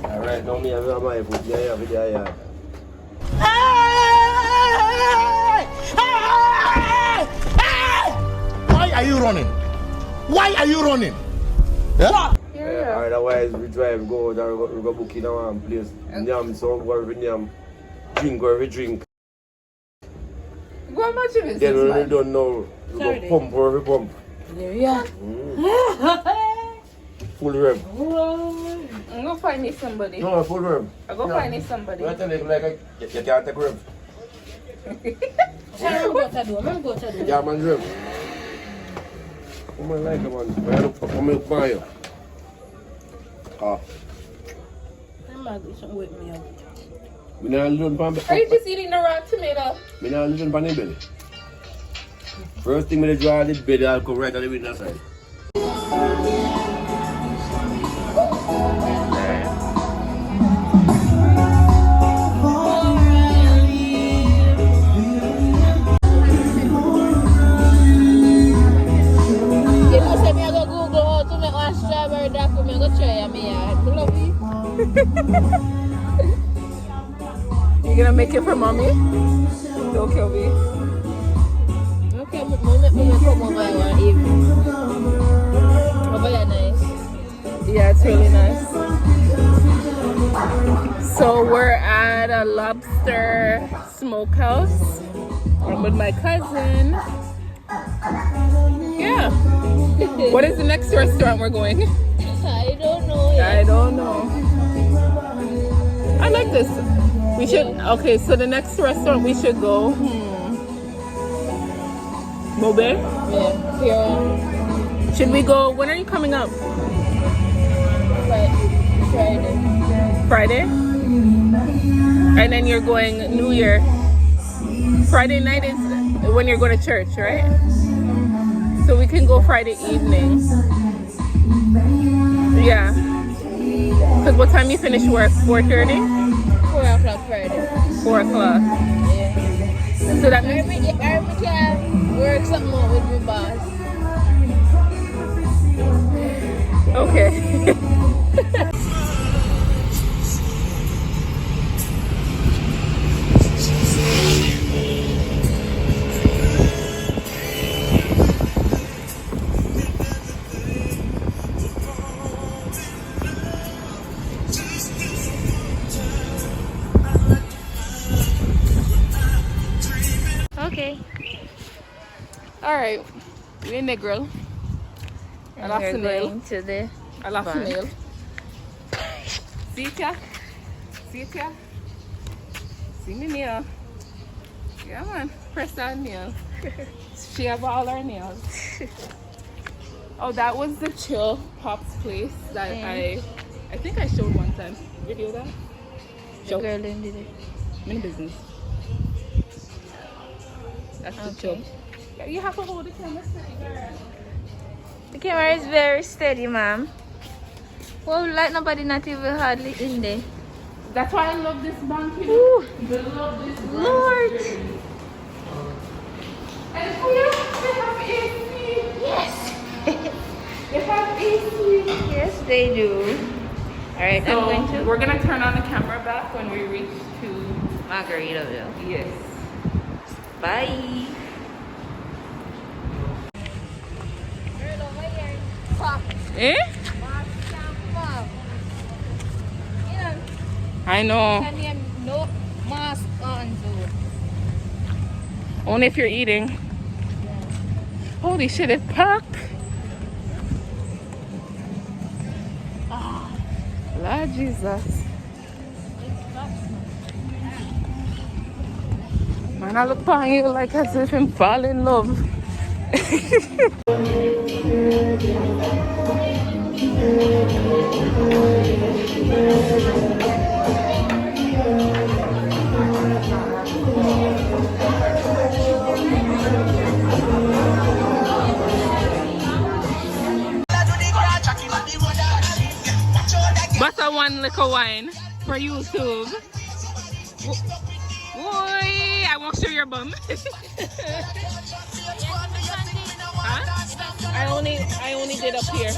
Alright, now me have my foot. Yeah. Why are you running? Why are you running? Yeah? Otherwise, we drive, go there, we go book in our place. Nyam, so whatever nyam, drink whatever drink. Go much of it. Then when we don't know, we go pump wherever pump. There you are. Full rev. I'm gonna find me somebody. No, full rev. I'm gonna find me somebody. I tell you, like, you can't take rev. I'm going to do. Yeah, man, rev. Come on, like, man. I look for milk for you. Ah. I'm not going to wake me up. We not living pan. Are you just eating the raw tomato? We not living pan the belly. First thing we draw the belly, I'll come right on the window side. You gonna make it for mommy? Don't kill me. Okay, I'm gonna come over one evening. Over there, nice. Yeah, it's really nice. So we're at a lobster smokehouse. I'm with my cousin. Yeah. What is the next restaurant we're going? I don't know yet. I don't know. I like this. We should, okay, so the next restaurant we should go, Mobe? Yeah, here. Should we go, when are you coming up? Friday? And then you're going New Year. Friday night is when you're going to church, right? So we can go Friday evening. Yeah. Because what time you finish work? 4:30? 4 o'clock Friday. 4 o'clock. Yeah. So that means... I can work something out with my boss. Okay. Okay. Alright. We're in Negril. I lost a nail. To the I lost a nail. See it ya? See it ya? See me nail? Yeah man, press that nail. She have all our nails. Oh, that was the Chill Pops place that I think I showed one time. Video that? The girl did it. I'm in business. That's the Chill. Yeah, you have to hold the camera steady, girl. The camera is very steady, ma'am. Well, like nobody not even hardly in there. That's why I love this bank. I love this bank. Lord! And here they have AC. Yes! They have AC. Yes, they do. Alright, So we're gonna turn on the camera back when we reach to Margaritaville. yes. Bye! Eh? I know. No mask on, so. Only if you're eating. Holy shit, it's packed. Lord Jesus. Man, I look upon you like as if I'm falling in love. But I one little wine. for YouTube. Boy, I won't show your bum. Huh? I only did up here.